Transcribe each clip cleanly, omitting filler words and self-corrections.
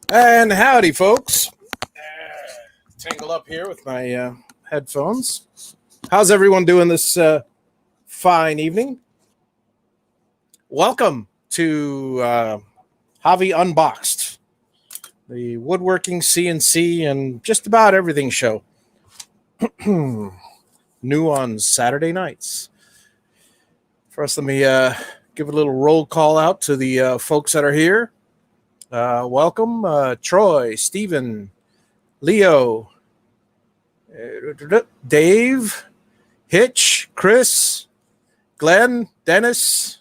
And howdy, folks. Tangled up here with my headphones. How's everyone doing this fine evening? Welcome to Javi Unboxed, the woodworking, CNC, and just about everything show. New on Saturday nights. First, let me give a little roll call out to the folks that are here. Welcome, Troy, Stephen, Leo, Dave, Hitch, Chris, Glenn, Dennis,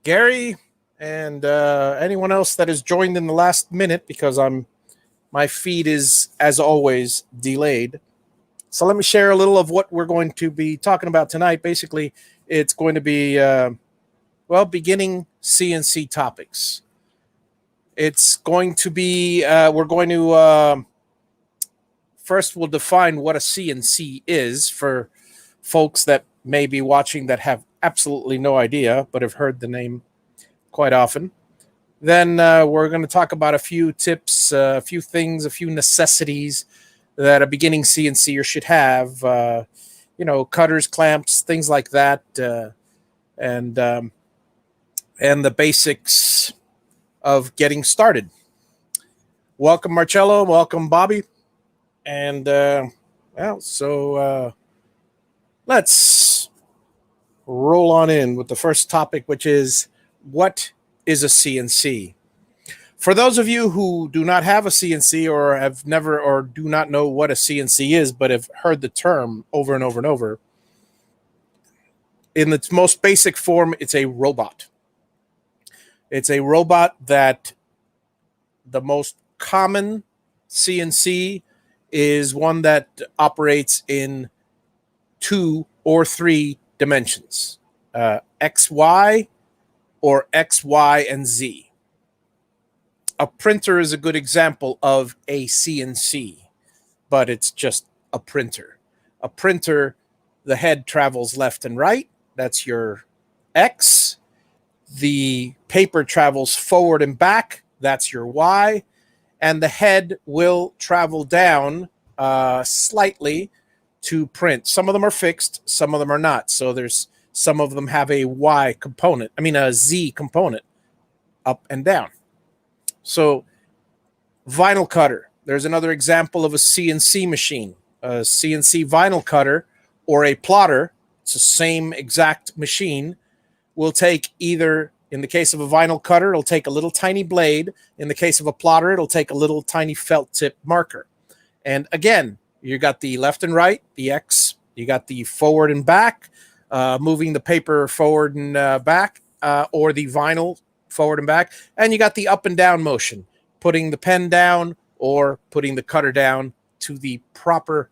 Gary, and anyone else that has joined in the last minute because my feed is, as always, delayed. So let me share a little of what we're going to be talking about tonight. Basically, it's going to be beginning CNC topics. It's going to be, we're going to, first we'll define what a CNC is for folks that may be watching that have absolutely no idea, but have heard the name quite often. Then we're going to talk about a few tips, a few things, a few necessities that a beginning CNCer should have, cutters, clamps, things like that, and the basics of getting started. Welcome, Marcello. Welcome, Bobby. And, let's roll on in with the first topic, which is, what is a CNC? For those of you who do not have a CNC or have never or do not know what a CNC is, but have heard the term over and over and over, in its most basic form, it's a robot. It's a robot that the most common CNC is one that operates in 2 or 3 dimensions, XY or XY and Z. A printer is a good example of a CNC, but it's just a printer. A printer, the head travels left and right. That's your X. The paper travels forward and back. That's your Y. And the head will travel down slightly to print. Some of them are fixed. Some of them are not. So some of them have a Y component. A Z component, up and down. So vinyl cutter. There's another example of a CNC machine. A CNC vinyl cutter or a plotter. It's the same exact machine. Will take either, in the case of a vinyl cutter, it'll take a little tiny blade. In the case of a plotter, it'll take a little tiny felt tip marker. And again, You got the left and right, the X. You got the forward and back, moving the paper forward and back, or the vinyl forward and back. And you got the up and down motion, putting the pen down or putting the cutter down to the proper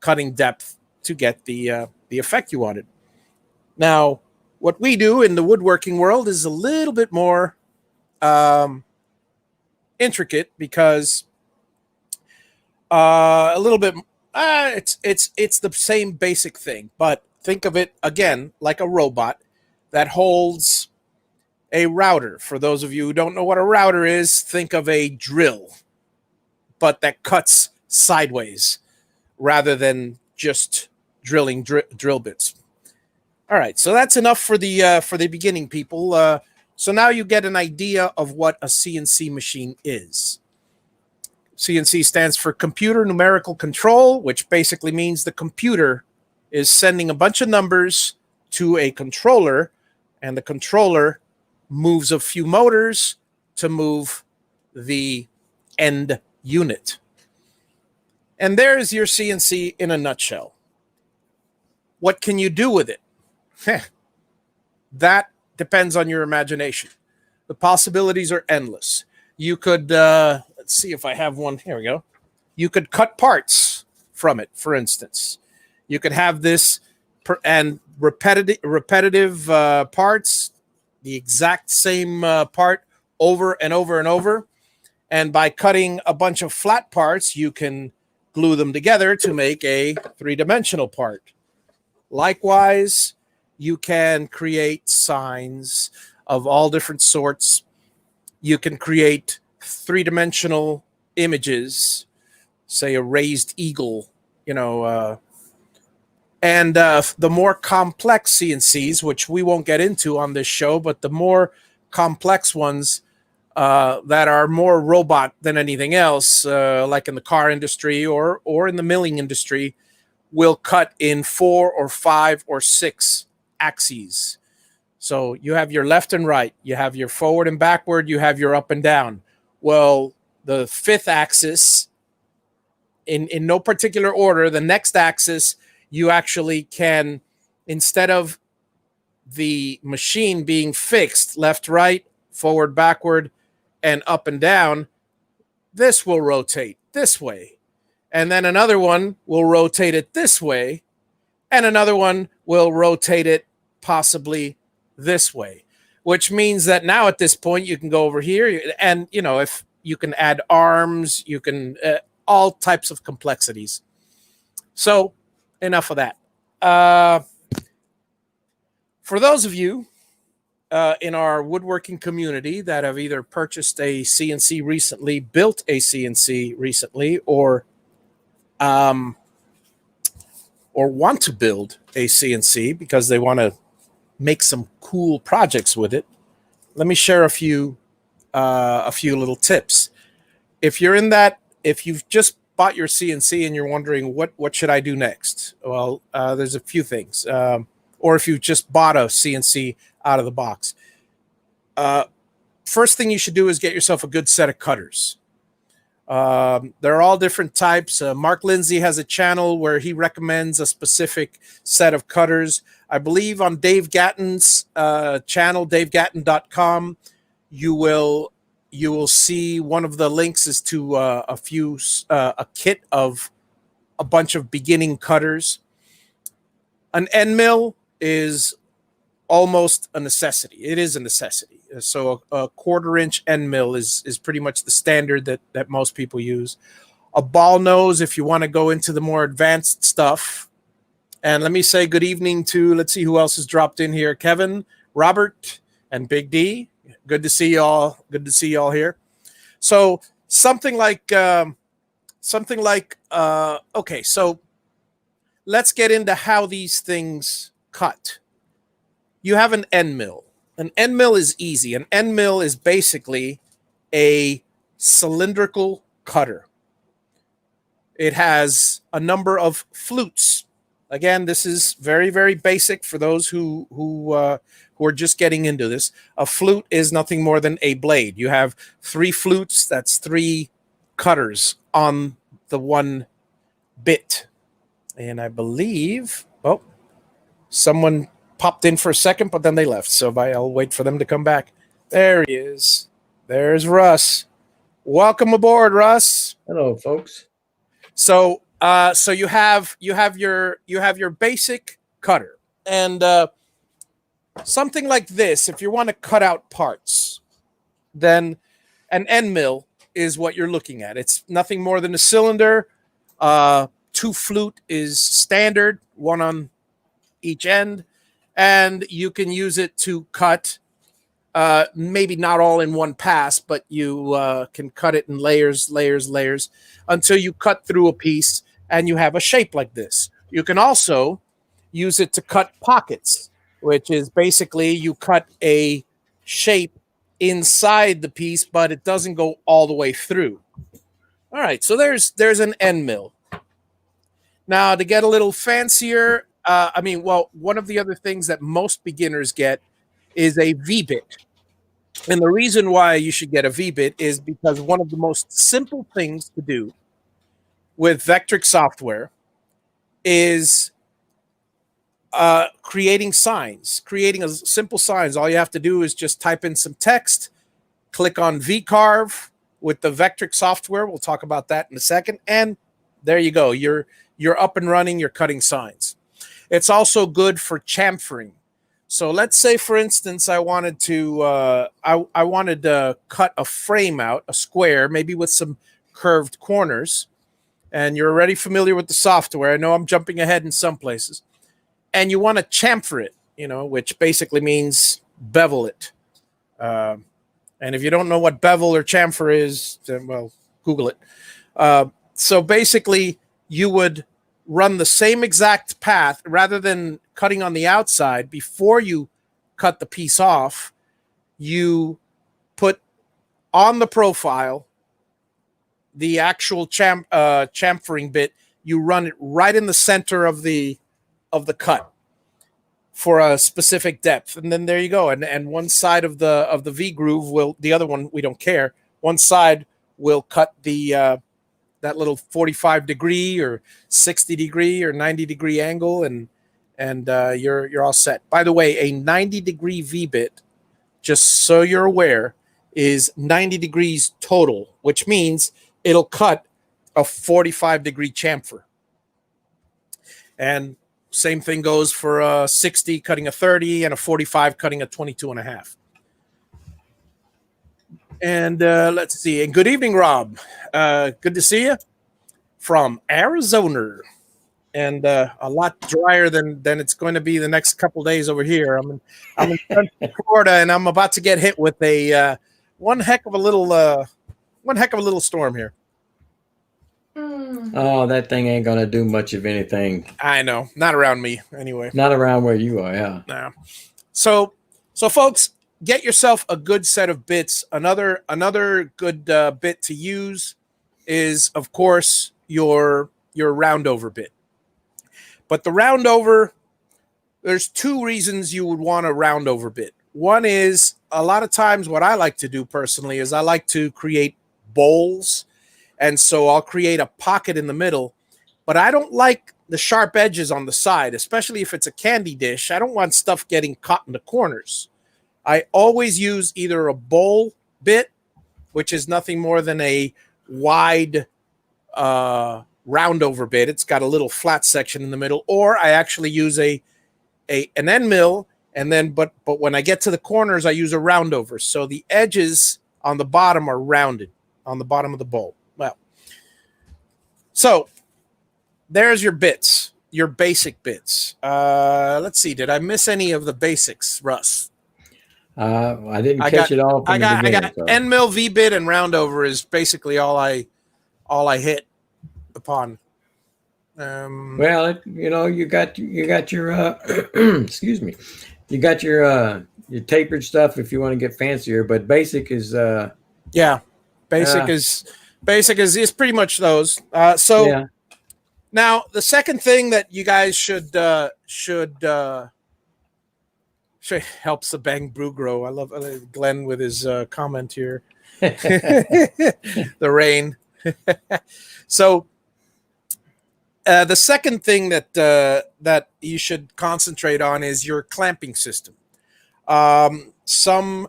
cutting depth to get the effect you wanted. Now, what we do in the woodworking world is a little bit more intricate, because a little bit it's the same basic thing, but think of it again like a robot that holds a router. For those of you who don't know what a router is, think of a drill, but that cuts sideways rather than just drilling drill bits. All right, so that's enough for the beginning, people. So now you get an idea of what a CNC machine is. CNC stands for Computer Numerical Control, which basically means the computer is sending a bunch of numbers to a controller, and the controller moves a few motors to move the end unit. And there's your CNC in a nutshell. What can you do with it? That depends on your imagination. The possibilities are endless. You could, let's see if I have one. Here we go. You could cut parts from it, for instance. You could have this and repetitive parts, the exact same part over and over and over. And by cutting a bunch of flat parts, you can glue them together to make a three-dimensional part. Likewise, you can create signs of all different sorts. You can create three-dimensional images, say a raised eagle, and the more complex CNCs, which we won't get into on this show, but the more complex ones that are more robot than anything else, like in the car industry or in the milling industry, will cut in 4 or 5 or 6 axes. So you have your left and right, you have your forward and backward, you have your up and down. Well, the 5th axis, in no particular order, the next axis, you actually can, instead of the machine being fixed left, right, forward, backward, and up and down, this will rotate this way. And then another one will rotate it this way. And another one will rotate it possibly this way, which means that now at this point you can go over here and, if you can add arms, you can, all types of complexities. So enough of that. For those of you in our woodworking community that have either purchased a CNC recently, built a CNC recently, or want to build a CNC because they want to make some cool projects with it, let me share a few little tips. If you've just bought your CNC and you're wondering what should I do next, well, there's a few things. Or if you just bought a CNC out of the box, first thing you should do is get yourself a good set of cutters. They're all different types. Mark Lindsay has a channel where he recommends a specific set of cutters. I believe on Dave Gatton's channel, davegatton.com, you will see one of the links is to a kit of a bunch of beginning cutters. An end mill is almost a necessity. It is a necessity. So a 1/4-inch end mill is pretty much the standard that most people use. A ball nose, if you want to go into the more advanced stuff. And let me say good evening to, let's see who else has dropped in here. Kevin, Robert, and Big D. Good to see y'all. Good to see y'all here. So something like okay, so let's get into how these things cut. You have an end mill. An end mill is easy. An end mill is basically a cylindrical cutter. It has a number of flutes. Again, this is very, very basic for those who are just getting into this. A flute is nothing more than a blade. You have 3 flutes. That's 3 cutters on the one bit. And I believe, oh, someone popped in for a second, but then they left. So I'll wait for them to come back. There he is. There's Russ. Welcome aboard, Russ. Hello, folks. So you have your basic cutter, and something like this. If you want to cut out parts, then an end mill is what you're looking at. It's nothing more than a cylinder. 2 flute is standard, one on each end, and you can use it to cut. Maybe not all in one pass, but you can cut it in layers until you cut through a piece and you have a shape like this. You can also use it to cut pockets, which is basically you cut a shape inside the piece, but it doesn't go all the way through. All right, so there's an end mill. Now, to get a little fancier, one of the other things that most beginners get is a V-bit. And the reason why you should get a V-bit is because one of the most simple things to do with Vectric software is creating signs, creating a simple signs. All you have to do is just type in some text, click on V-carve with the Vectric software. We'll talk about that in a second. And there you go. You're up and running. You're cutting signs. It's also good for chamfering. So let's say, for instance, I wanted to cut a frame out, a square, maybe with some curved corners. And you're already familiar with the software. I know I'm jumping ahead in some places. And you want to chamfer it, which basically means bevel it. And if you don't know what bevel or chamfer is, then, well, Google it. So basically, you would run the same exact path rather than cutting on the outside. Before you cut the piece off, you put on the profile the actual chamfering bit. You run it right in the center of the cut for a specific depth, and then there you go. And one side of the V groove will, the other one we don't care. One side will cut the that little 45 degree or 60 degree or 90 degree angle, and you're all set. By the way, a 90 degree V-bit, just so you're aware, is 90 degrees total, which means it'll cut a 45 degree chamfer. And same thing goes for a 60 cutting a 30 and a 45 cutting a 22 and a half. And let's see. And good evening, Rob. Good to see you from Arizona. And a lot drier than it's going to be the next couple of days over here. I'm in Florida, and I'm about to get hit with a one heck of a little storm here. Oh, that thing ain't gonna do much of anything. I know, not around me anyway. Not around where you are, yeah. No. So folks, get yourself a good set of bits. Another good bit to use is, of course, your roundover bit. But the roundover, there's 2 reasons you would want a roundover bit. One is, a lot of times what I like to do personally is I like to create bowls. And so I'll create a pocket in the middle, but I don't like the sharp edges on the side, especially if it's a candy dish. I don't want stuff getting caught in the corners. I always use either a bowl bit, which is nothing more than a wide roundover bit. It's got a little flat section in the middle, or I actually use an end mill, and then but when I get to the corners, I use a roundover. So the edges on the bottom are rounded on the bottom of the bowl. Well, so there's your bits, your basic bits. Let's see. Did I miss any of the basics, Russ? I didn't catch it all. I got end mill, V bit, and roundover is basically all I hit upon. Well, you got your excuse me, you got your tapered stuff if you want to get fancier, but basic is basic is pretty much those. Now the second thing that you guys should helps the Bang Brew grow. I love Glenn with his comment here. The rain. So The second thing that you should concentrate on is your clamping system. Some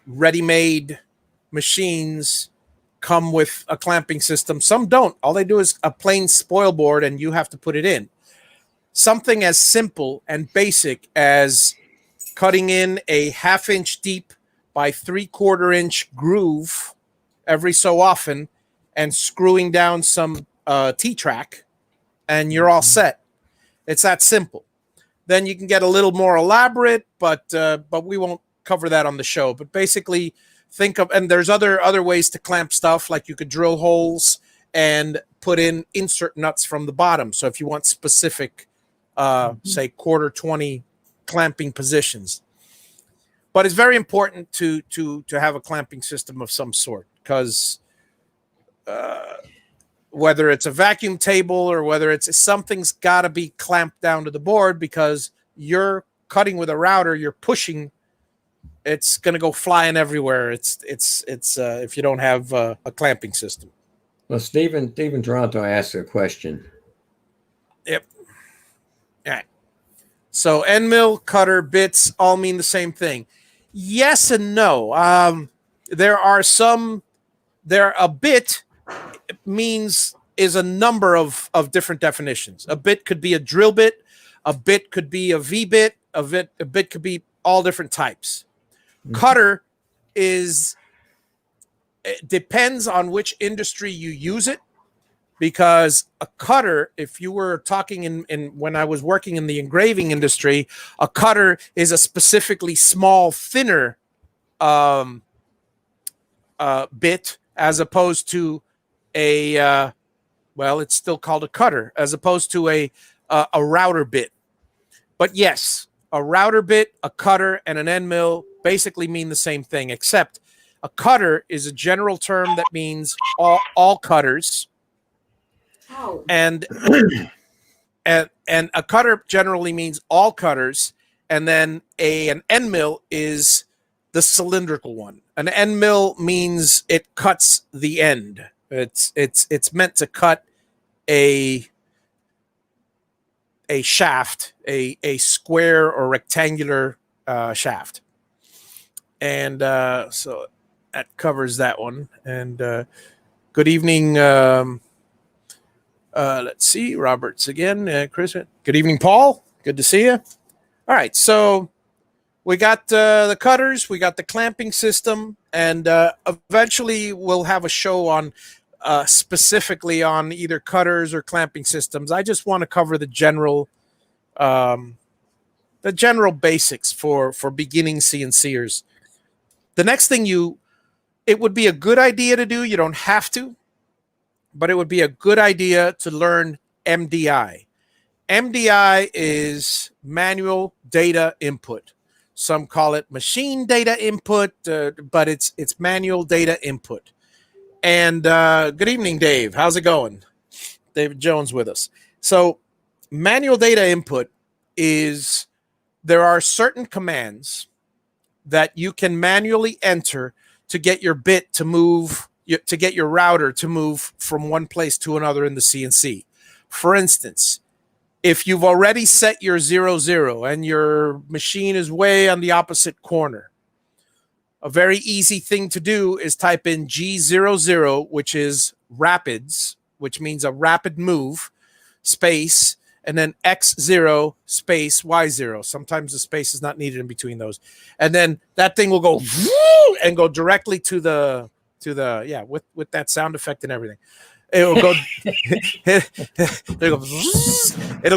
ready-made machines come with a clamping system. Some don't. All they do is a plain spoil board, and you have to put it in. Something as simple and basic as cutting in a 1/2 inch deep by 3/4 inch groove every so often and screwing down some T-track, and you're all set. It's that simple. Then you can get a little more elaborate, but we won't cover that on the show. But basically, think of, and there's other ways to clamp stuff, like you could drill holes and put in insert nuts from the bottom. So if you want specific, say 1/4-20 clamping positions. But it's very important to have a clamping system of some sort, because whether it's a vacuum table or whether it's something's got to be clamped down to the board, because you're cutting with a router, you're pushing, it's going to go flying everywhere. It's if you don't have a clamping system. Well, Stephen Toronto asked a question. Yep. All right. So end mill, cutter, bits all mean the same thing. Yes and no. A bit is a number of different definitions. A bit could be a drill bit. A bit could be a V bit. A bit could be all different types. Cutter it depends on which industry you use it, because a cutter, if you were talking in when I was working in the engraving industry, a cutter is a specifically small, thinner bit, as opposed to it's still called a cutter, as opposed to a router bit. But yes, a router bit, a cutter, and an end mill basically mean the same thing, except a cutter is a general term that means all cutters. And a cutter generally means all cutters, and then an end mill is the cylindrical one. An end mill means it cuts the end. It's meant to cut a shaft, a square or rectangular shaft. And so that covers that one. And good evening. Let's see, Roberts again. Chris, good evening, Paul. Good to see you. All right, so we got the cutters, we got the clamping system, and eventually we'll have a show on specifically on either cutters or clamping systems. I just want to cover the general basics for beginning CNCers. The next thing it would be a good idea to do, you don't have to, but it would be a good idea to learn MDI. MDI is manual data input. Some call it machine data input, but it's manual data input. And good evening, Dave. How's it going? David Jones with us. So manual data input is, there are certain commands that you can manually enter to get your bit to move, to get your router to move from one place to another in the CNC. For instance, if you've already set your 00 and your machine is way on the opposite corner, a very easy thing to do is type in G00, which is rapids, which means a rapid move, space, and then X0 space Y0. Sometimes the space is not needed in between those. And then that thing will go and go directly to the with that sound effect and everything. It'll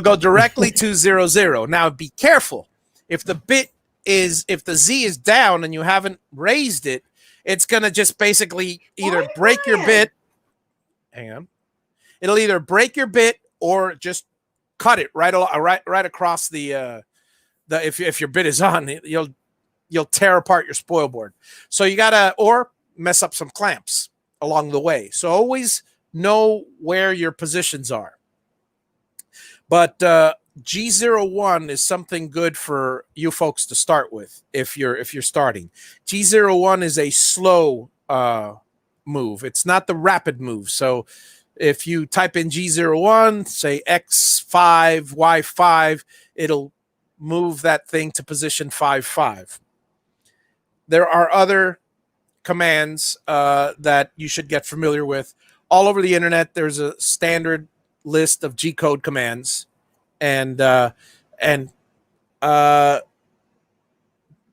go directly to 00. Now be careful. If the Z is down and you haven't raised it, it's gonna just basically either break your bit. Hang on. It'll either break your bit or just cut it right across the if your bit is on, you'll tear apart your spoil board. So you gotta, or mess up some clamps along the way. So always know where your positions are. But G01 is something good for you folks to start with if you're starting. G01 is a slow move. It's not the rapid move. So If you type in G01, say X5, Y5, it'll move that thing to position 5, 5. There are other commands that you should get familiar with. All over the internet, there's a standard list of G-code commands, and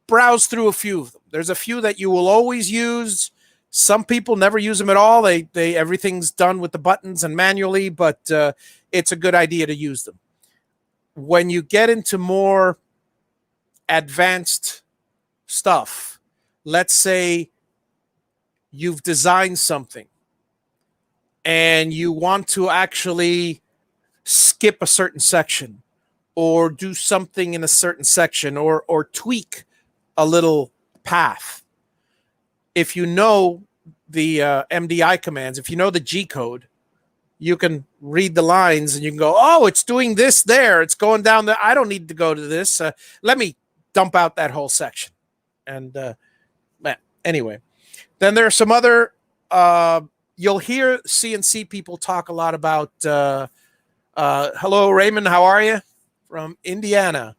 browse through a few of them. There's a few that you will always use. Some people never use them at all. They everything's done with the buttons and manually, but it's a good idea to use them. When you get into more advanced stuff, let's say you've designed something and you want to actually skip a certain section or do something in a certain section or tweak a little path. If you know the MDI commands, if you know the G code, you can read the lines and you can go, oh, it's doing this there. It's going down there. I don't need to go to this. Let me dump out that whole section. And anyway, then there are some other, you'll hear CNC people talk a lot about, hello, Raymond, how are you? From Indiana.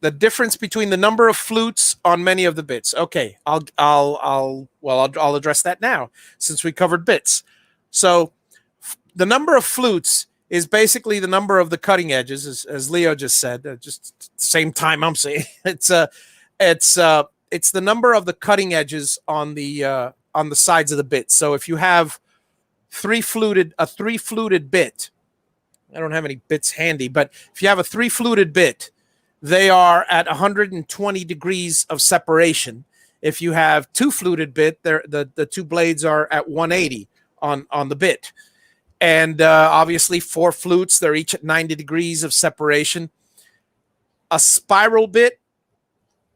The difference between the number of flutes on many of the bits. Okay, I'll address that now since we covered bits. So the number of flutes is basically the number of the cutting edges, as Leo just said. Just the same time I'm saying it's the number of the cutting edges on the sides of the bit. So if you have a three fluted bit, I don't have any bits handy, but if you have a 3 fluted bit, they are at 120 degrees of separation. If you have 2 fluted bit, the 2 blades are at 180 on the bit. And obviously 4 flutes, they're each at 90 degrees of separation. A spiral bit,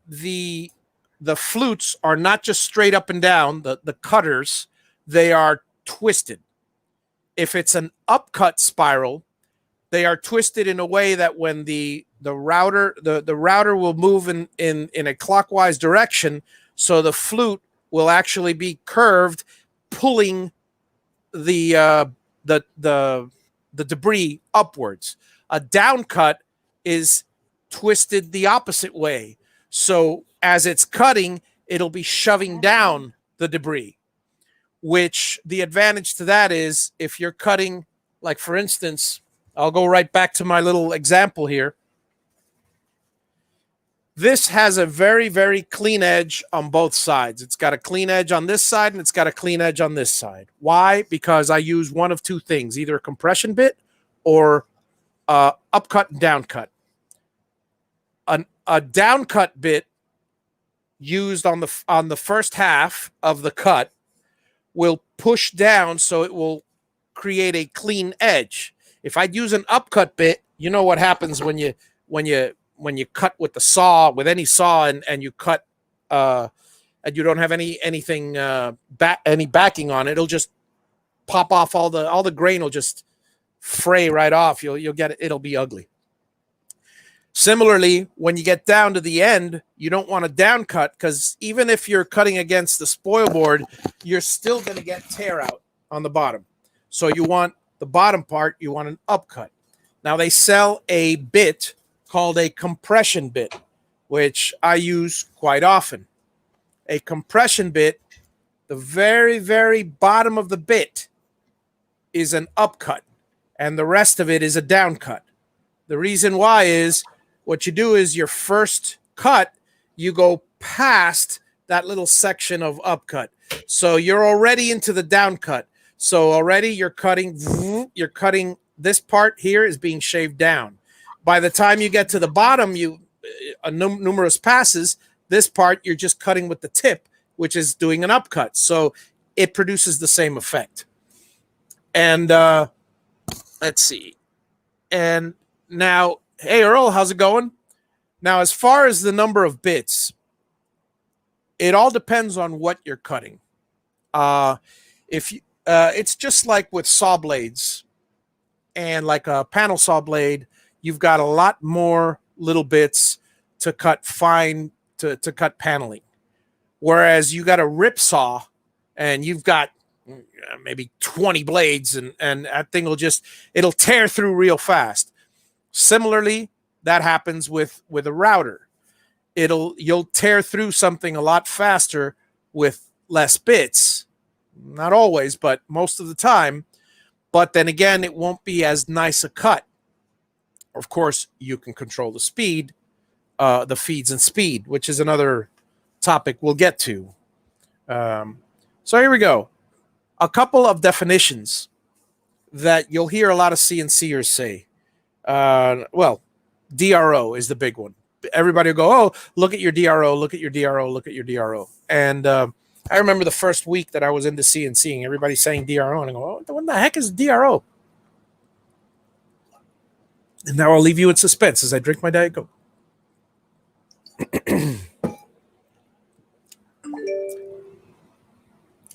the flutes are not just straight up and down, the cutters, they are twisted. If it's an upcut spiral, they are twisted in a way that when the router will move in a clockwise direction, so the flute will actually be curved, pulling the debris upwards. A downcut is twisted the opposite way, so as it's cutting, it'll be shoving down the debris. Which the advantage to that is if you're cutting, like for instance, I'll go right back to my little example here. This has a very, very clean edge on both sides. It's got a clean edge on this side and it's got a clean edge on this side. Why? Because I use one of 2 things, either a compression bit or upcut and downcut. A downcut bit used on the first half of the cut will push down so it will create a clean edge. If I'd use an upcut bit, you know what happens when you cut with the saw, with any saw, and you cut and you don't have any backing on it, it'll just pop off, all the grain will just fray right off. You'll get it, it'll be ugly. Similarly, when you get down to the end, you don't want a down cut, because even if you're cutting against the spoil board, you're still going to get tear out on the bottom. So you want the bottom part, you want an upcut. Now they sell a bit called a compression bit, which I use quite often. A compression bit, the very, very bottom of the bit is an upcut, and the rest of it is a downcut. The reason why is what you do is your first cut, you go past that little section of upcut. So you're already into the downcut. So already you're cutting this part here is being shaved down. By the time you get to the bottom, numerous passes, this part you're just cutting with the tip, which is doing an upcut. So it produces the same effect. And let's see. And now, hey, Earl, how's it going? Now, as far as the number of bits, it all depends on what you're cutting. It's just like with saw blades, and like a panel saw blade, you've got a lot more little bits to cut fine, to cut paneling. Whereas you got a rip saw and you've got, maybe 20 blades, and that thing it'll tear through real fast. Similarly, that happens with a router. You'll tear through something a lot faster with less bits. Not always, but most of the time. But then again, it won't be as nice a cut. Of course, you can control the speed, the feeds and speed, which is another topic we'll get to. So here we go. A couple of definitions that you'll hear a lot of CNCers say. Well, DRO is the big one. Everybody will go, oh, look at your DRO, look at your DRO, look at your DRO. And I remember the first week that I was into CNCing, everybody saying DRO, and I go, oh, what the heck is DRO? And now I'll leave you in suspense as I drink my Diet Coke.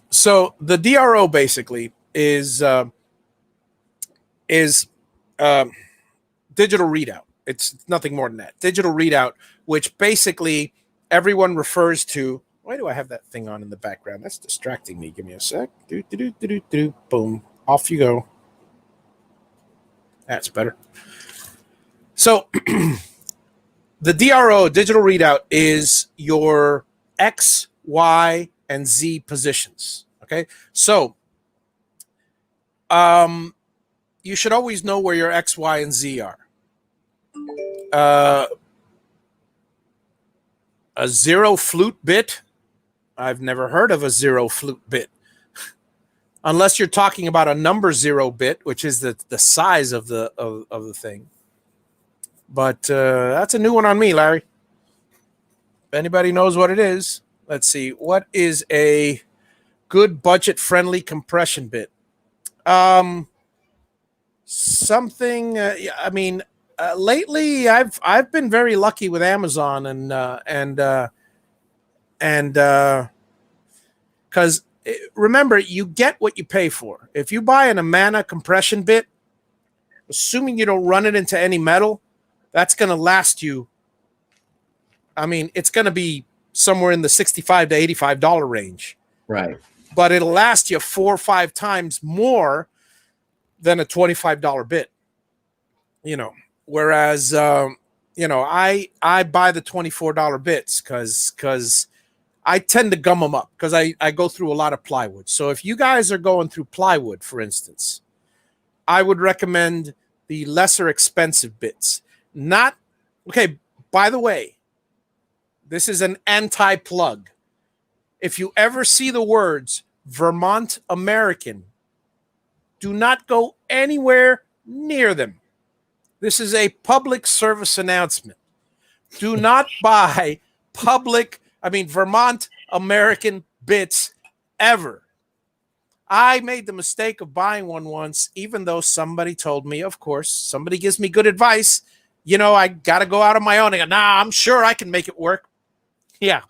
So the DRO basically is digital readout. It's nothing more than that. Digital readout, which basically everyone refers to. Why do I have that thing on in the background? That's distracting me. Give me a sec. Boom. Off you go. That's better. So the DRO, digital readout, is your X, Y, and Z positions. Okay. So you should always know where your X, Y, and Z are. A zero flute bit. I've never heard of a zero flute bit. Unless you're talking about a number 0 bit, which is the size of the thing. But that's a new one on me, Larry. If anybody knows what it is, let's see. What is a good budget-friendly compression bit? Something. I mean, lately I've been very lucky with Amazon and because remember, you get what you pay for. If you buy an Amana compression bit, assuming you don't run it into any metal, that's going to last you. I mean, it's going to be somewhere in the $65 to $85 range. Right. But it'll last you 4 or 5 times more than a $25 bit. You know, whereas, you know, I buy the $24 bits because I tend to gum them up because I go through a lot of plywood. So if you guys are going through plywood, for instance, I would recommend the lesser expensive bits. Not, okay, by the way, this is an anti-plug. If you ever see the words Vermont American, do not go anywhere near them. This is a public service announcement. Do not buy Vermont American bits ever. I made the mistake of buying one once, even though somebody told me, of course, somebody gives me good advice. You know, I got to go out on my own and go, nah, I'm sure I can make it work. Yeah.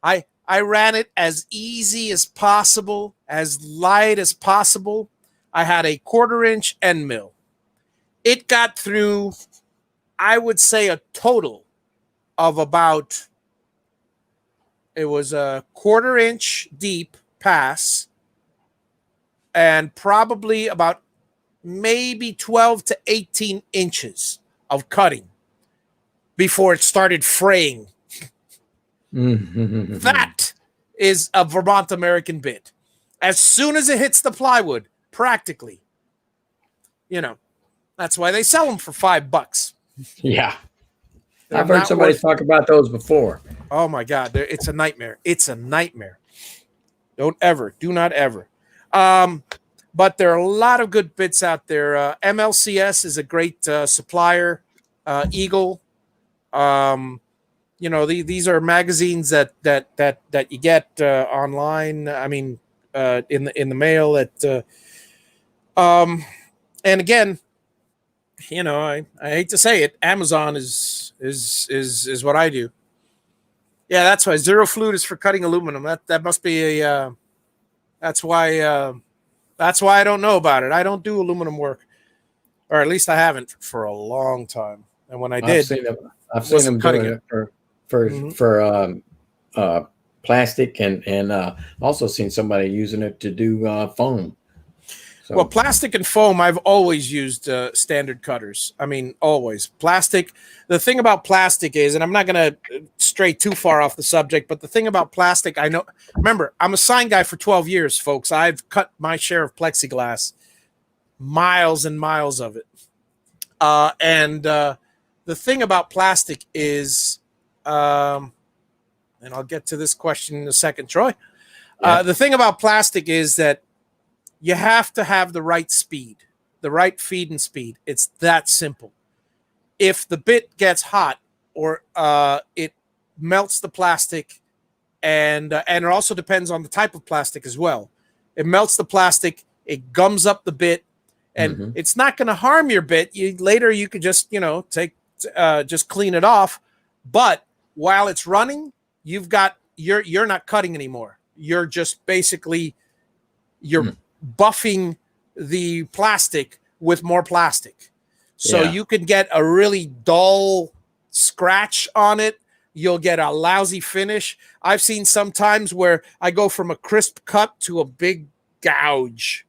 I ran it as easy as possible, as light as possible. I had a 1/4-inch end mill. It got through, I would say, a total of about, it was a 1/4-inch deep pass and probably about maybe 12 to 18 inches of cutting before it started fraying. That is a Vermont American bit. As soon as it hits the plywood, practically, you know, that's why they sell them for $5. Yeah. I've heard somebody talk about those before. Oh my God. It's a nightmare. It's a nightmare. Do not ever. But there are a lot of good bits out there. MLCS is a great supplier. Eagle. You know, these are magazines that you get online. I mean, in the mail and again, you know, I hate to say it, Amazon is what I do. Yeah, that's why zero flute is for cutting aluminum. That must be a. That's why I don't know about it. I don't do aluminum work, or at least I haven't for a long time. And when I did, I've seen them doing it for plastic, and also seen somebody using it to do foam. So, well, plastic and foam, I've always used standard cutters. I mean, always. Plastic. The thing about plastic is, and I'm not going to stray too far off the subject, but the thing about plastic, I know, remember, I'm a sign guy for 12 years, folks. I've cut my share of plexiglass, miles and miles of it. And the thing about plastic is, and I'll get to this question in a second, Troy. Yeah. The thing about plastic is that you have to have the right speed, the right feed and speed. It's that simple. If the bit gets hot or it melts the plastic, and it also depends on the type of plastic as well. It melts the plastic, it gums up the bit, and it's not going to harm your bit. Later you could just just clean it off. But while it's running, you're not cutting anymore. You're just basically buffing the plastic with more plastic. So you can get a really dull scratch on it. You'll get a lousy finish. I've seen sometimes where I go from a crisp cut to a big gouge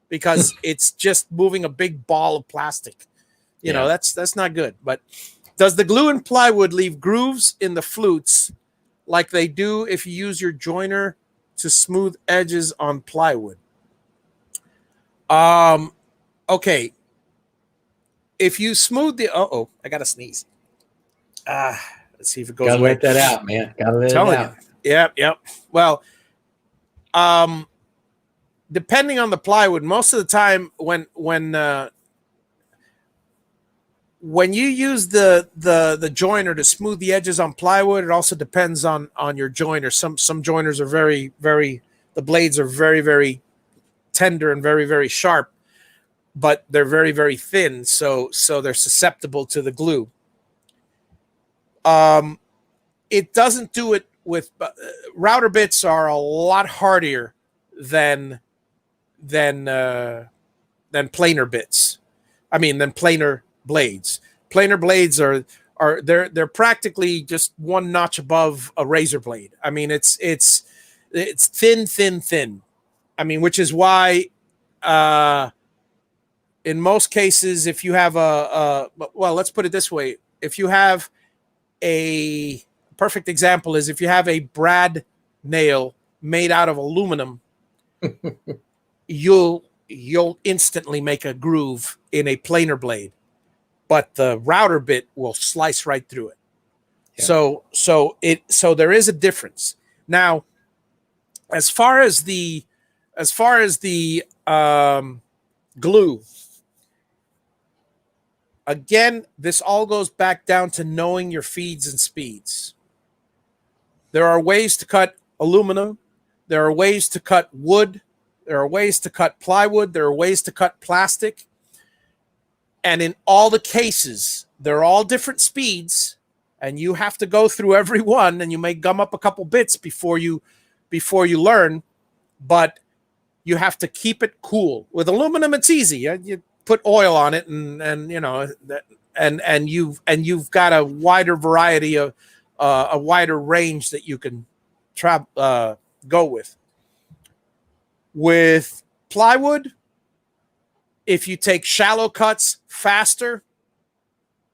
because it's just moving a big ball of plastic. You know, that's not good. But does the glue and plywood leave grooves in the flutes like they do if you use your joiner to smooth edges on plywood? Okay. If you smooth the I gotta sneeze. Let's see if it goes Gotta away. let that out, man. Gotta let it out. Yep. Well, depending on the plywood, most of the time when you use the joiner to smooth the edges on plywood, it also depends on your joiner. Some joiners are very, very, the blades are very, very tender and very, very sharp, but they're very, very thin, so they're susceptible to the glue. It doesn't do it with router bits are a lot harder than planer bits. I mean, than planer blades. Planer blades are they're practically just one notch above a razor blade. I mean, it's thin. I mean, which is why in most cases, if you have well, let's put it this way. If you have a perfect example is if you have a brad nail made out of aluminum, you'll instantly make a groove in a planer blade, but the router bit will slice right through it. Yeah. So there is a difference. Now, as far as the glue, again, this all goes back down to knowing your feeds and speeds. There are ways to cut aluminum. There are ways to cut wood. There are ways to cut plywood. There are ways to cut plastic. And in all the cases, they're all different speeds, and you have to go through every one, and you may gum up a couple bits before you learn, but you have to keep it cool. With aluminum, it's easy. You put oil on it, and you know, and you've got a wider variety of a wider range that you can go with. With plywood, if you take shallow cuts faster,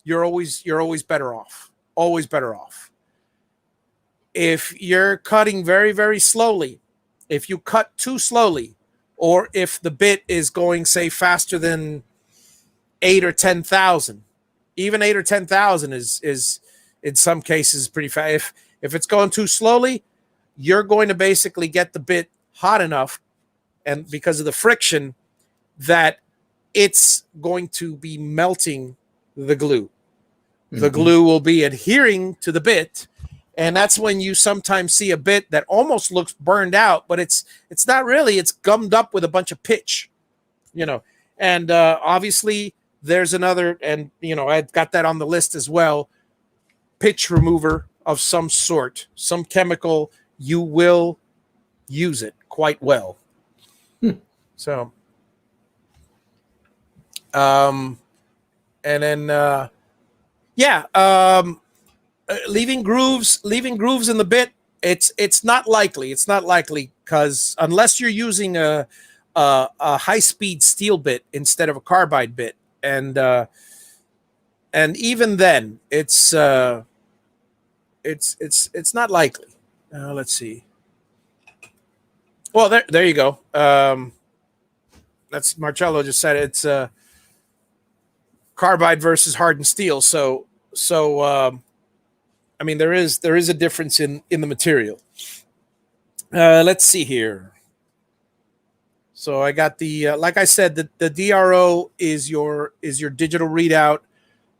you're always better off. Always better off. If you're cutting very, very slowly, if you cut too slowly, or if the bit is going, say, faster than 8 or 10,000, even 8 or 10,000 is in some cases pretty fast. If it's going too slowly, you're going to basically get the bit hot enough, and because of the friction, that it's going to be melting the glue. Mm-hmm. The glue will be adhering to the bit, and that's when you sometimes see a bit that almost looks burned out, but it's not really. It's gummed up with a bunch of pitch, you know. And obviously, there's another, and you know, I've got that on the list as well. Pitch remover of some sort, some chemical. You will use it quite well. So, and then leaving grooves in the bit. It's not likely. It's not likely because unless you're using a high-speed steel bit instead of a carbide bit, and even then, it's not likely. Let's see. Well, there you go. That's Marcello just said it's carbide versus hardened steel. So I mean, there is a difference in the material. Let's see here. So I got the like I said, the DRO is your digital readout.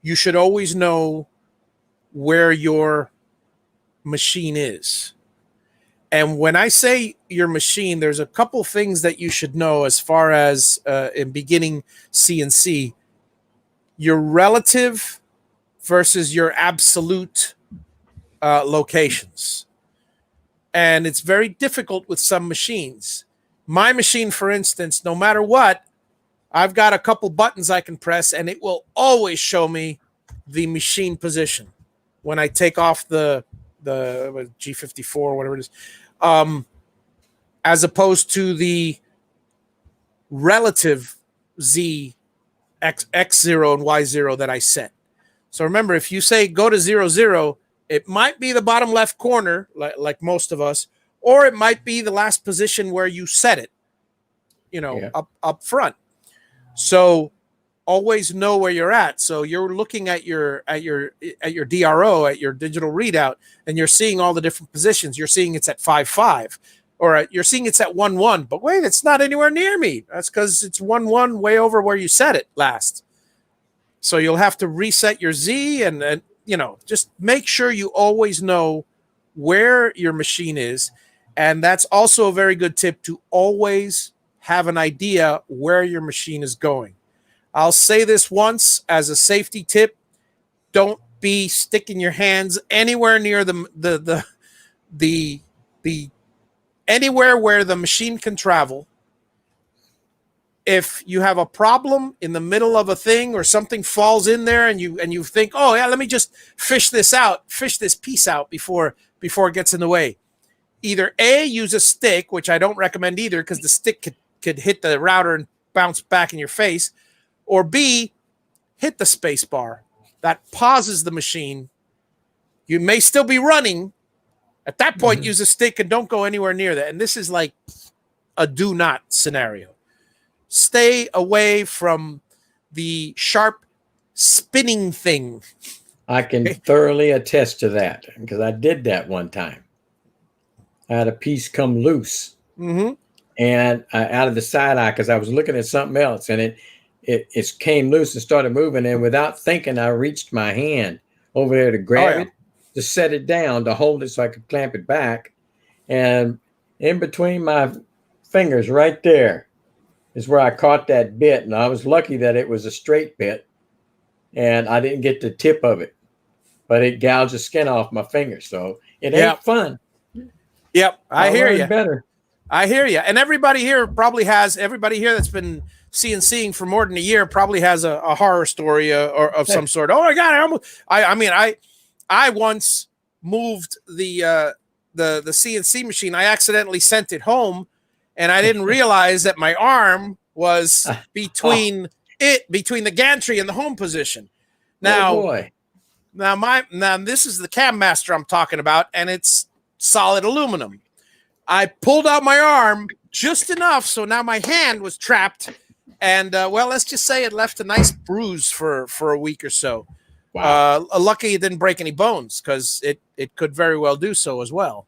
You should always know where your machine is. And when I say your machine, there's a couple things that you should know as far as in beginning CNC. Your relative versus your absolute locations. And it's very difficult with some machines. My machine, for instance, no matter what, I've got a couple buttons I can press and it will always show me the machine position when I take off the G54 or whatever it is, as opposed to the relative Z X0 and Y0 that I set. So remember, if you say go to 0, 0, it might be the bottom left corner, like most of us, or it might be the last position where you set it, up front. So always know where you're at. So you're looking at your DRO, at your digital readout, and you're seeing all the different positions. You're seeing it's at 5.5, or you're seeing it's at 1.1. But wait, it's not anywhere near me. That's because it's 1.1 way over where you set it last. So you'll have to reset your Z and just make sure you always know where your machine is. And that's also a very good tip to always have an idea where your machine is going. I'll say this once as a safety tip: don't be sticking your hands anywhere near the anywhere where the machine can travel. If you have a problem in the middle of a thing or something falls in there and you think, oh yeah, let me just fish this piece out before it gets in the way. Either A, use a stick, which I don't recommend either because the stick could hit the router and bounce back in your face, or B, hit the space bar. That pauses the machine. You may still be running. At that point, use a stick and don't go anywhere near that. And this is like a do not scenario. Stay away from the sharp spinning thing. I can thoroughly attest to that because I did that one time. I had a piece come loose, and out of the side eye because I was looking at something else, and it came loose and started moving. And without thinking, I reached my hand over there to grab it, to set it down, to hold it so I could clamp it back. And in between my fingers, right there, is where I caught that bit. And I was lucky that it was a straight bit, and I didn't get the tip of it, but it gouged the skin off my finger. So it ain't fun. Yep, I hear you. Better. I hear you. And everybody here that's been CNCing for more than a year probably has a horror story or of some sort. Oh my God! I once moved the CNC machine. I accidentally sent it home, and I didn't realize that my arm was between the gantry and the home position. Now, now this is the Cam Master I'm talking about, and it's solid aluminum. I pulled out my arm just enough, so now my hand was trapped, and let's just say it left a nice bruise for a week or so. Wow. Lucky it didn't break any bones because it could very well do so as well.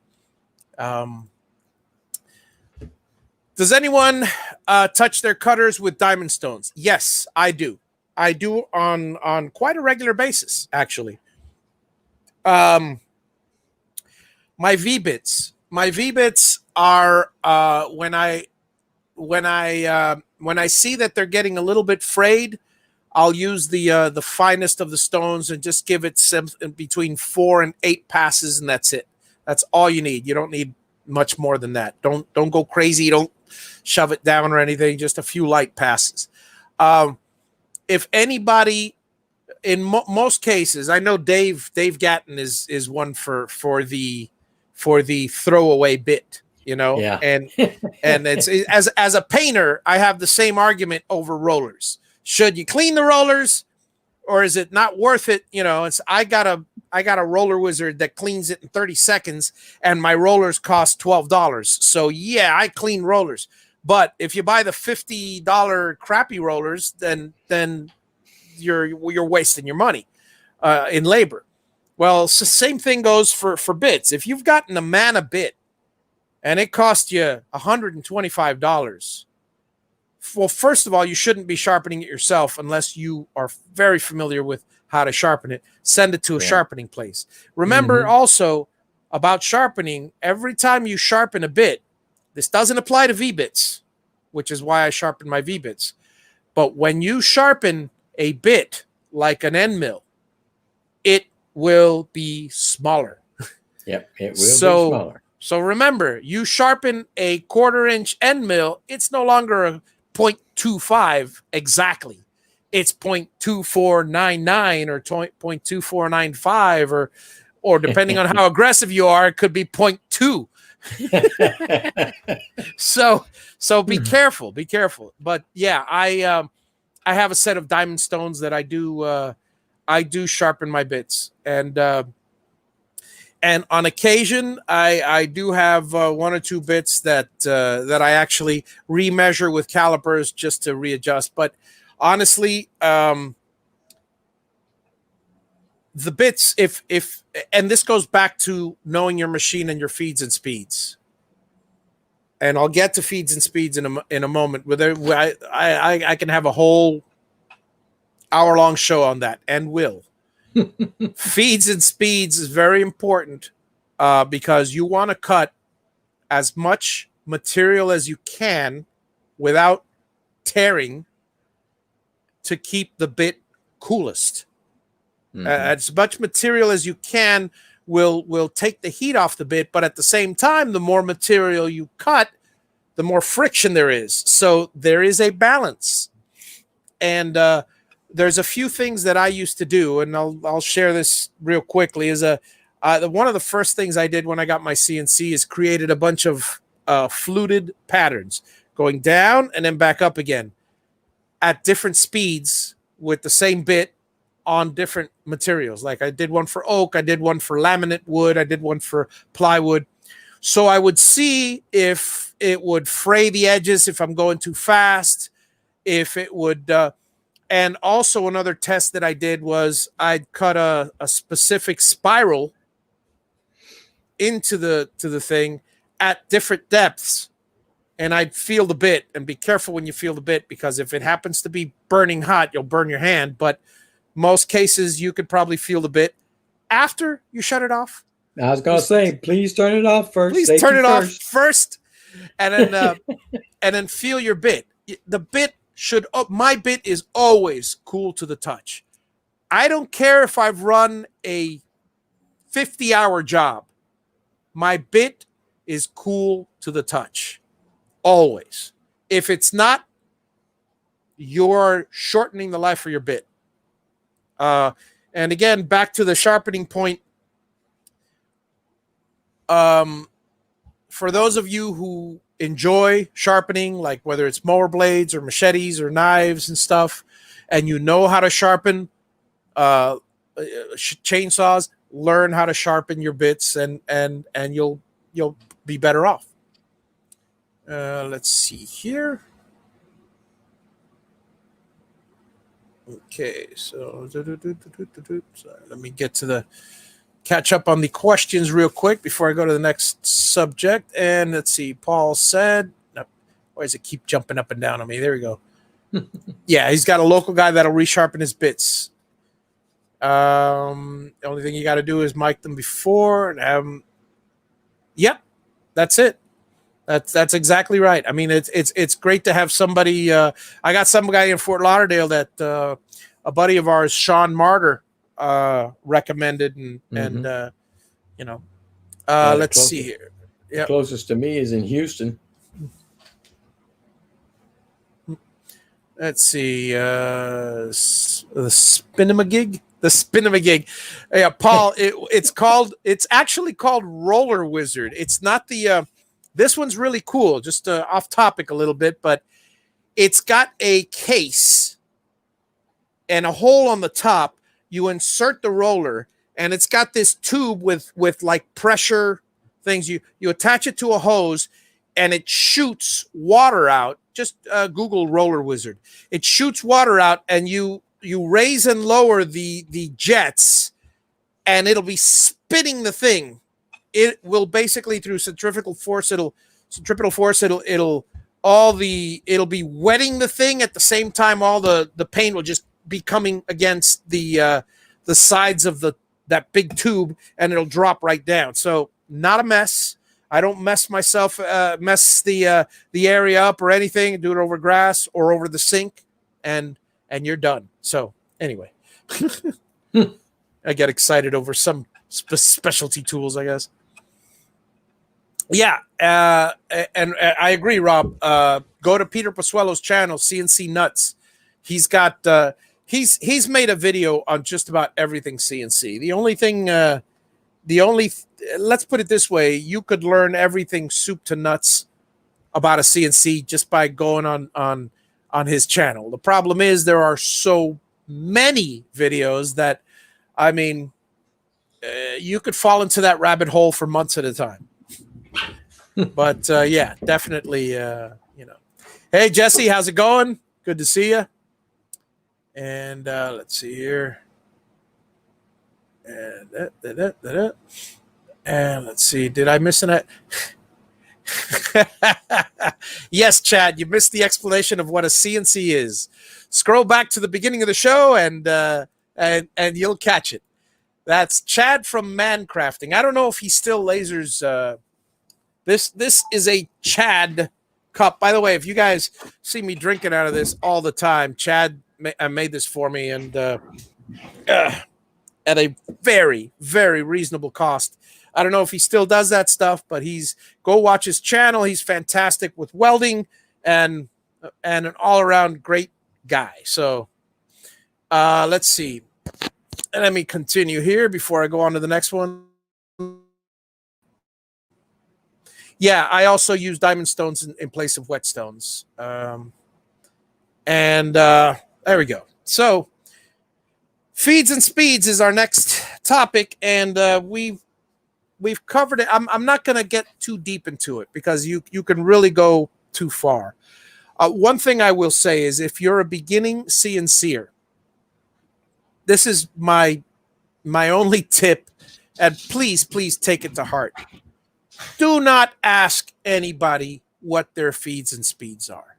Does anyone touch their cutters with diamond stones? Yes, I do. I do on quite a regular basis, actually. My V-bits are when I see that they're getting a little bit frayed, I'll use the finest of the stones and just give it between 4 and 8 passes, and that's it. That's all you need. You don't need much more than that. Don't go crazy. Don't shove it down or anything. Just a few light passes. If anybody, in most cases, I know Dave Gatton is one for for the throwaway bit, you know. Yeah. And it's as a painter, I have the same argument over rollers. Should you clean the rollers, or is it not worth it? You know, it's I got a roller wizard that cleans it in 30 seconds, and my rollers cost $12. So yeah, I clean rollers. But if you buy the $50 crappy rollers, then you're wasting your money in labor. Well, it's the same thing goes for bits. If you've gotten a Mana bit and it cost you $125, well, first of all, you shouldn't be sharpening it yourself unless you are very familiar with how to sharpen it. Send it to a sharpening place. Remember also about sharpening, every time you sharpen a bit, this doesn't apply to V-bits, which is why I sharpen my V-bits. But when you sharpen a bit like an end mill, it will be smaller. Yep, it will be smaller. So remember, you sharpen a 1/4-inch end mill, it's no longer a 0.25 exactly. It's 0.2499 or 0.2495 or depending on how aggressive you are, it could be 0.2. So be careful, be careful. But yeah, I have a set of diamond stones that I do sharpen my bits, and on occasion I do have 1 or 2 bits that I actually remeasure with calipers just to readjust. But honestly, the bits, if and this goes back to knowing your machine and your feeds and speeds. And I'll get to feeds and speeds in a moment. I can have a whole hour-long show on that, and will. Feeds and speeds is very important because you want to cut as much material as you can without tearing to keep the bit coolest. As much material as you can will take the heat off the bit, but at the same time, the more material you cut, the more friction there is. So there is a balance. And there's a few things that I used to do, and I'll share this real quickly. One of the first things I did when I got my CNC is created a bunch of fluted patterns going down and then back up again at different speeds with the same bit on different materials. Like I did one for oak, I did one for laminate wood, I did one for plywood. So I would see if it would fray the edges if I'm going too fast, if it would. And also another test that I did was I'd cut a specific spiral into the thing at different depths, and I'd feel the bit. And be careful when you feel the bit, because if it happens to be burning hot, you'll burn your hand. But most cases, you could probably feel the bit after you shut it off. I was going to say, please turn it off first. Please turn it off first, and then and then feel your bit. The bit my bit is always cool to the touch. I don't care if I've run a 50-hour job. My bit is cool to the touch. Always. If it's not, you're shortening the life of your bit. And again, back to the sharpening point. For those of you who enjoy sharpening, like whether it's mower blades or machetes or knives and stuff, and you know how to sharpen chainsaws, learn how to sharpen your bits, and you'll be better off. Let's see here. Okay, so let me get to catch up on the questions real quick before I go to the next subject. And let's see, Paul said, why does it keep jumping up and down on me? There we go. Yeah, he's got a local guy that'll resharpen his bits. The only thing you got to do is mic them before and have them. Yep, that's it. That's exactly right. I mean, it's great to have somebody. I got some guy in Fort Lauderdale that a buddy of ours, Sean Martyr, recommended, and you know, let's see here. Yeah, closest to me is in Houston. Let's see, the Spinamagig. The spin of a gig. Yeah, Paul, it's actually called Roller Wizard. It's not the this one's really cool, just off topic a little bit, but it's got a case and a hole on the top. You insert the roller, and it's got this tube with like pressure things. You attach it to a hose, and it shoots water out. Just Google Roller Wizard. It shoots water out, and you raise and lower the jets, and it'll be spinning the thing. It will basically, through centrifugal force, it'll be wetting the thing at the same time. All the paint will just be coming against the sides of that big tube, and it'll drop right down. So not a mess. I don't mess the area up or anything. Do it over grass or over the sink, and you're done. So anyway, I get excited over some specialty tools, I guess. Yeah, and I agree, Rob. Go to Peter Pasuelo's channel, CNC Nuts. He's got he's made a video on just about everything CNC. Let's put it this way: you could learn everything soup to nuts about a CNC just by going on his channel. The problem is there are so many videos that, I mean, you could fall into that rabbit hole for months at a time. But yeah, definitely, Hey, Jesse, how's it going? Good to see you. And let's see here. And let's see, did I miss an? Yes, Chad, you missed the explanation of what a CNC is. Scroll back to the beginning of the show, and you'll catch it. That's Chad from Mancrafting. I don't know if he still lasers. This is a Chad cup. By the way, if you guys see me drinking out of this all the time, Chad made this for me, and at a very, very reasonable cost. I don't know if he still does that stuff, but go watch his channel. He's fantastic with welding and an all-around great guy. So let's see. And let me continue here before I go on to the next one. Yeah, I also use diamond stones in place of whetstones. There we go. So feeds and speeds is our next topic, and we've covered it. I'm not going to get too deep into it because you can really go too far. One thing I will say is if you're a beginning CNCer, this is my only tip, and please take it to heart. Do not ask anybody what their feeds and speeds are.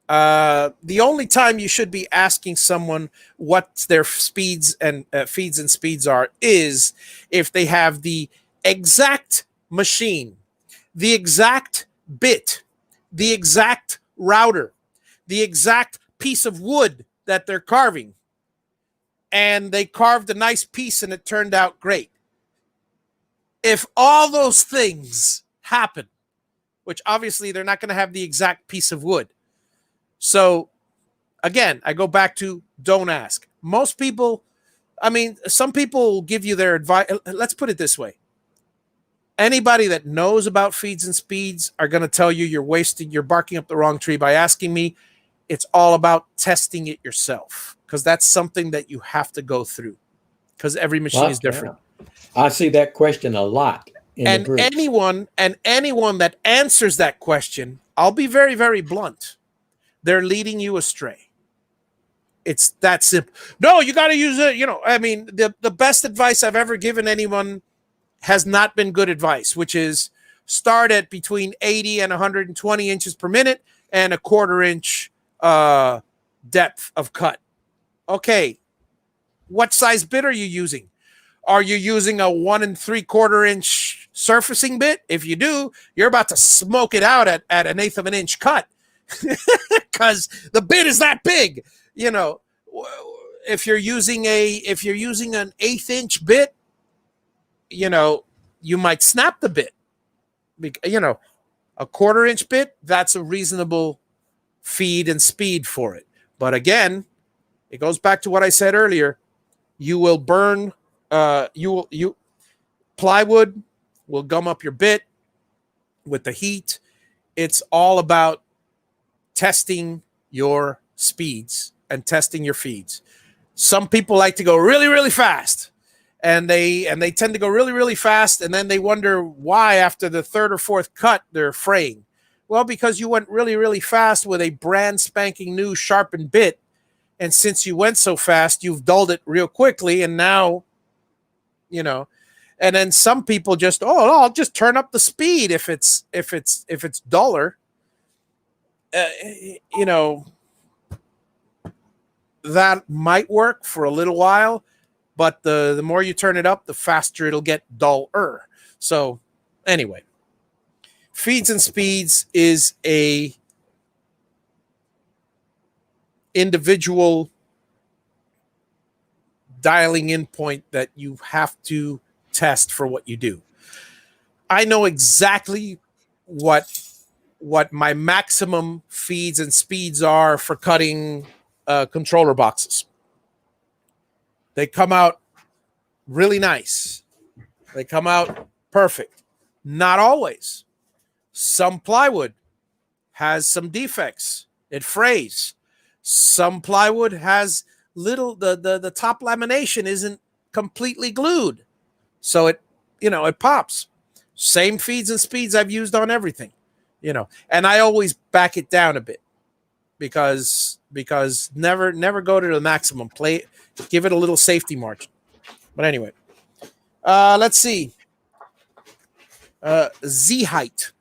The only time you should be asking someone what their speeds and feeds and speeds are is if they have the exact machine, the exact bit, the exact router, the exact piece of wood that they're carving, and they carved a nice piece and it turned out great. If all those things happen, which obviously they're not going to have the exact piece of wood. So again, I go back to don't ask. Most people, I mean, some people will give you their advice. Let's put it this way. Anybody that knows about feeds and speeds are going to tell you you're barking up the wrong tree by asking me. It's all about testing it yourself, because that's something that you have to go through, because every machine is different. Yeah. I see that question a lot. And anyone that answers that question, I'll be very, very blunt. They're leading you astray. It's that simple. No, you got to use it. I mean, the best advice I've ever given anyone has not been good advice, which is start at between 80 and 120 inches per minute and a 1/4 inch depth of cut. Okay. What size bit are you using? Are you using a 1 3/4 inch surfacing bit? If you do, you're about to smoke it out at 1/8 of an inch cut, because the bit is that big. If you're using an 1/8 inch bit, you might snap the bit. A 1/4 inch bit, that's a reasonable feed and speed for it. But again, it goes back to what I said earlier. you will burn. Plywood will gum up your bit with the heat. It's all about testing your speeds and testing your feeds. Some people like to go really, really fast, and they tend to go really, really fast, and then they wonder why after the third or fourth cut they're fraying. Well, because you went really, really fast with a brand spanking new sharpened bit, and since you went so fast, you've dulled it real quickly, and now, you know. And then some people just, I'll just turn up the speed if it's duller. You know, that might work for a little while, but the more you turn it up, the faster it'll get duller. So anyway, feeds and speeds is a individual dialing in point that you have to test for what you do. I know exactly what my maximum feeds and speeds are for cutting controller boxes. They come out really nice. They come out perfect. Not always. Some plywood has some defects. It frays. Some plywood has little, the top lamination isn't completely glued. So it pops. Same feeds and speeds I've used on everything, and I always back it down a bit because never go to the maximum. Give it a little safety margin. But anyway, let's see. Z height.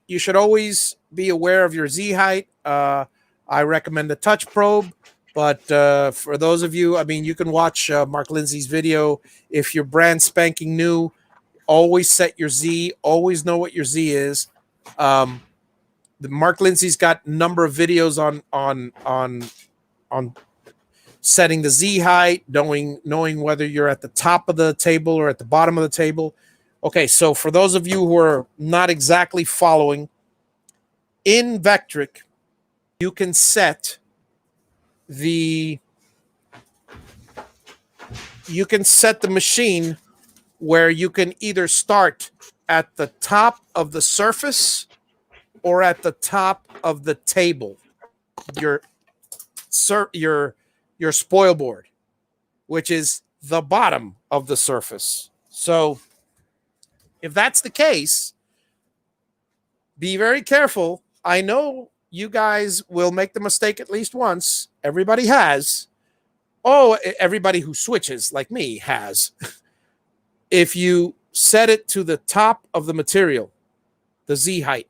You should always be aware of your Z height. I recommend a touch probe, but for those of you, you can watch Mark Lindsay's video. If you're brand spanking new, always set your Z. Always know what your Z is. The Mark Lindsay's got a number of videos on setting the Z height, knowing whether you're at the top of the table or at the bottom of the table. Okay, so for those of you who are not exactly following, in Vectric, you can set the machine where you can either start at the top of the surface or at the top of the table, your spoil board, which is the bottom of the surface. So if that's the case, be very careful. I know you guys will make the mistake at least once. Everybody has. Oh, everybody who switches like me has. If you set it to the top of the material, the Z height,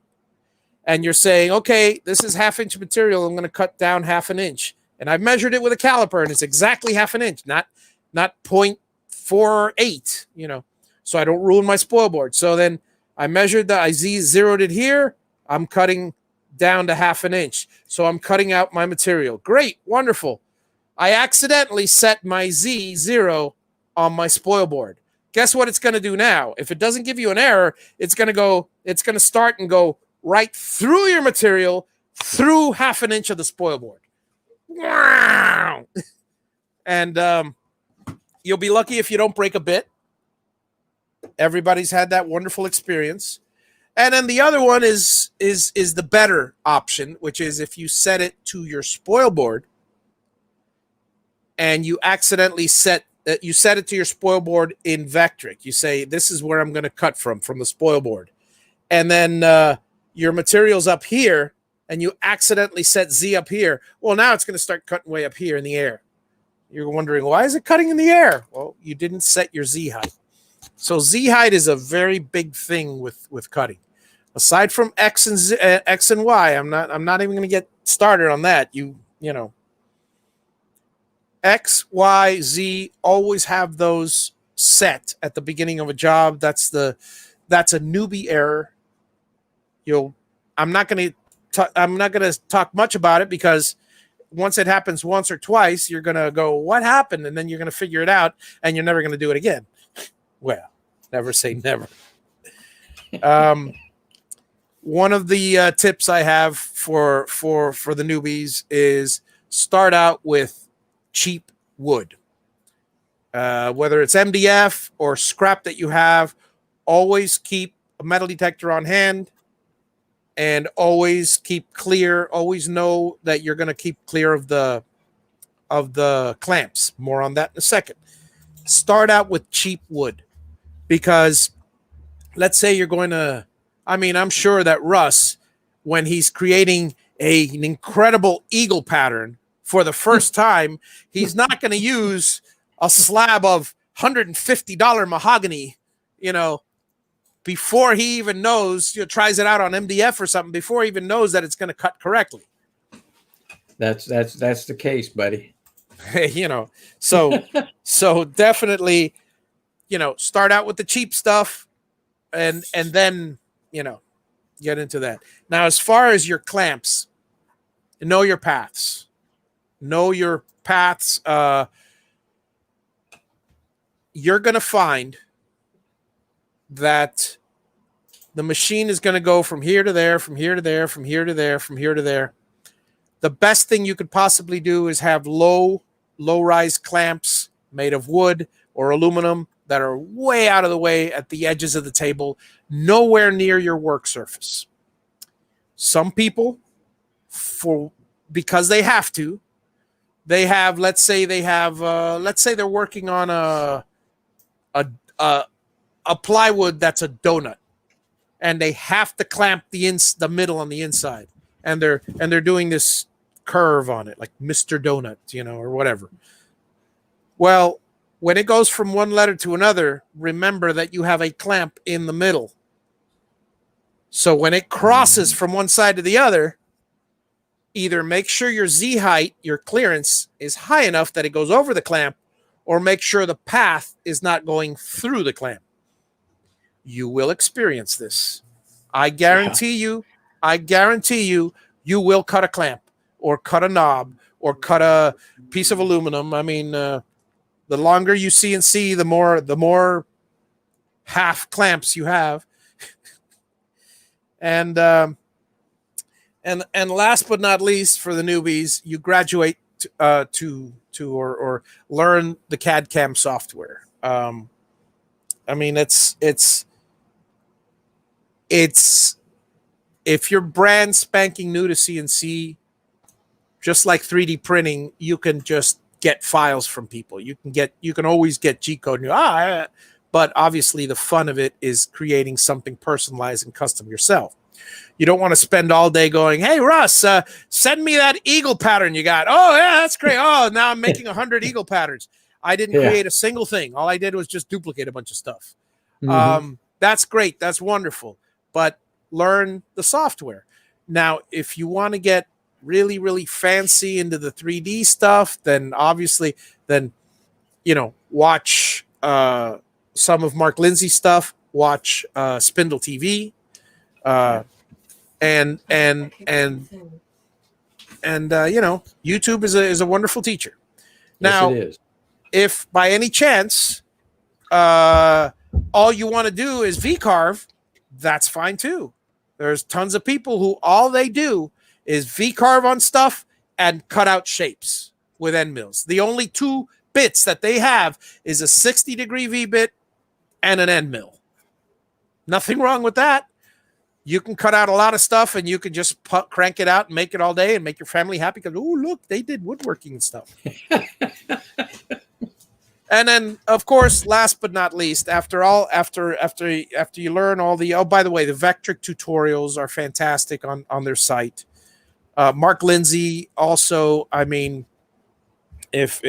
and you're saying, okay, this is 1/2 inch material, I'm going to cut down 1/2 inch. And I've measured it with a caliper, and it's exactly 1/2 inch, not 0.48, so I don't ruin my spoil board. So then I measured I zeroed it here. I'm cutting down to 1/2 inch. So I'm cutting out my material. Great, wonderful. I accidentally set my Z 0 on my spoil board. Guess what it's going to do now? If it doesn't give you an error, it's going to start and go right through your material, through 1/2 inch of the spoil board. Wow. And you'll be lucky if you don't break a bit. Everybody's had that wonderful experience. And then the other one is the better option, which is if you set it to your spoil board and you accidentally set it to your spoil board in Vectric. You say, this is where I'm going to cut from the spoil board. And then your material's up here, and you accidentally set Z up here. Well, now it's going to start cutting way up here in the air. You're wondering, why is it cutting in the air? Well, you didn't set your Z height. So Z height is a very big thing with cutting. Aside from X and Y, I'm not even going to get started on that. X, Y, Z, always have those set at the beginning of a job. That's a newbie error. I'm not going to talk much about it, because once it happens once or twice, you're going to go, what happened? And then you're going to figure it out, and you're never going to do it again. Well, never say never. One of the tips I have for the newbies is start out with cheap wood. whether it's MDF or scrap that you have, always keep a metal detector on hand, and always keep clear. Always know that you're going to keep clear of the clamps. More on that in a second. Start out with cheap wood, because let's say you're going to, I mean, I'm sure that Russ, when he's creating an incredible eagle pattern for the first time, he's not going to use a slab of $150 mahogany, before he even knows, tries it out on MDF or something, before he even knows that it's going to cut correctly. That's the case, buddy. So definitely, start out with the cheap stuff, and then, get into that. Now, as far as your clamps, know your paths. You're going to find that the machine is going to go from here to there, from here to there, from here to there, from here to there. The best thing you could possibly do is have low-rise clamps made of wood or aluminum that are way out of the way at the edges of the table, nowhere near your work surface. Some people, because they have to, let's say they're working on a plywood that's a donut, and they have to clamp the middle on the inside, and they're doing this curve on it, like Mr. Donut, or whatever. Well, when it goes from one letter to another, remember that you have a clamp in the middle. So when it crosses from one side to the other, either make sure your Z height, your clearance, is high enough that it goes over the clamp, or make sure the path is not going through the clamp. You will experience this. I guarantee you, you will cut a clamp, or cut a knob, or cut a piece of aluminum. I mean, the longer you CNC, the more half clamps you have. And last but not least, for the newbies, you graduate or learn the CAD/CAM software. I mean, it's if you're brand spanking new to CNC, just like 3D printing, you can just get files from people. You can always get G code. But obviously the fun of it is creating something personalized and custom yourself. You don't want to spend all day going, "Hey, Russ, send me that eagle pattern you got." "Oh, yeah, that's great. Oh, now I'm making 100 eagle patterns." I didn't create a single thing. All I did was just duplicate a bunch of stuff. Mm-hmm. That's great. That's wonderful. But learn the software. Now, if you want to get really, really fancy into the 3D stuff, then obviously, watch some of Mark Lindsay's stuff. Watch Spindle TV. YouTube is a wonderful teacher. Now, yes, it is. If by any chance all you want to do is V-carve, that's fine too. There's tons of people who all they do is V-carve on stuff and cut out shapes with end mills. The only two bits that they have is a 60-degree V-bit and an end mill. Nothing wrong with that. You can cut out a lot of stuff, and you can just crank it out and make it all day and make your family happy because, oh, look, they did woodworking and stuff. And then, of course, last but not least, after you learn all the, oh, by the way, the Vectric tutorials are fantastic on their site. Mark Lindsay also, I mean, if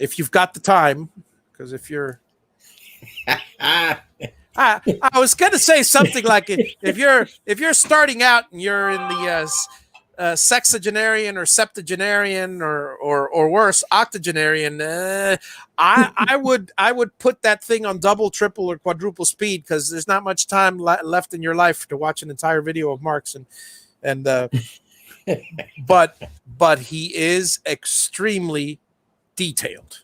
you've got the time, because if you're I was going to say something like if you're starting out and you're in the sexagenarian or septuagenarian or worse, octogenarian, I would put that thing on double, triple, or quadruple speed, because there's not much time left in your life to watch an entire video of Mark's and but he is extremely detailed,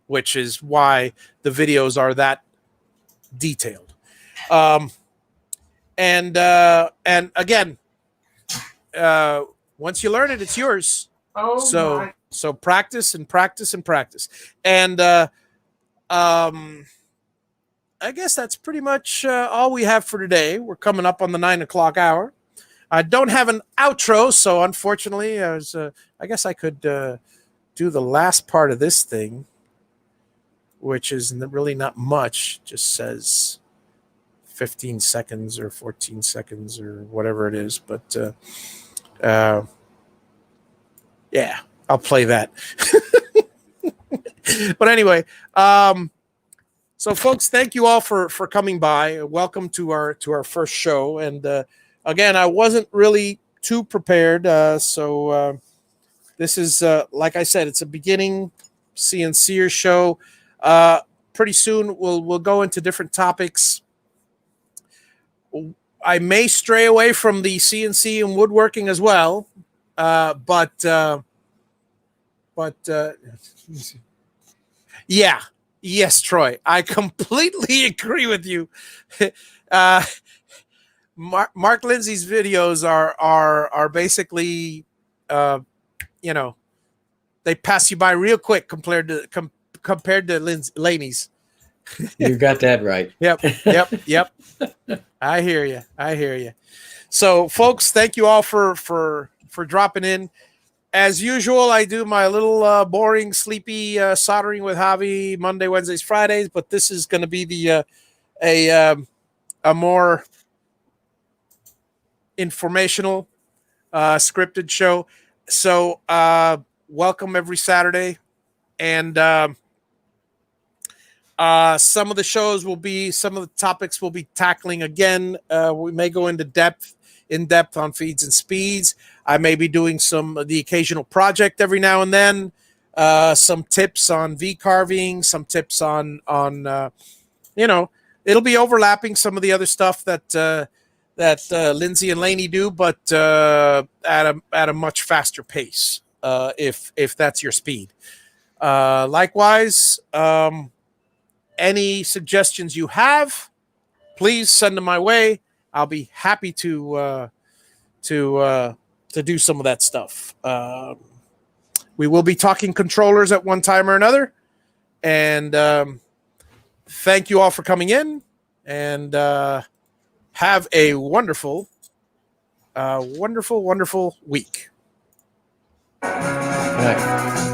which is why the videos are that detailed. And again, once you learn it, it's yours. Oh, so So practice and practice and practice. And I guess that's pretty much all we have for today. We're coming up on the 9 o'clock hour. I don't have an outro, so unfortunately, I guess I could do the last part of this thing, which is really not much. Just says 15 seconds or 14 seconds or whatever it is. But yeah, I'll play that. But anyway, so folks, thank you all for coming by. Welcome to our first show. And again, I wasn't really too prepared. So this is, like I said, it's a beginning CNCer show. Pretty soon we'll go into different topics. I may stray away from the CNC and woodworking as well. But yeah. Yes, Troy, I completely agree with you. Mark Lindsay's videos are basically, they pass you by real quick compared to Laney's. You got that right. Yep. I hear you. So, folks, thank you all for dropping in. As usual, I do my little boring, sleepy soldering with Javi Monday, Wednesdays, Fridays, but this is going to be the a more informational, scripted show. So welcome every Saturday, and some of the topics we'll be tackling again. We may go in depth on feeds and speeds. I may be doing the occasional project every now and then, some tips on V carving, some tips on it'll be overlapping some of the other stuff that Lindsay and Laney do, but at a much faster pace, if that's your speed. Likewise, any suggestions you have, please send them my way. I'll be happy to do some of that stuff. We will be talking controllers at one time or another. And thank you all for coming in. And have a wonderful, wonderful week. All right.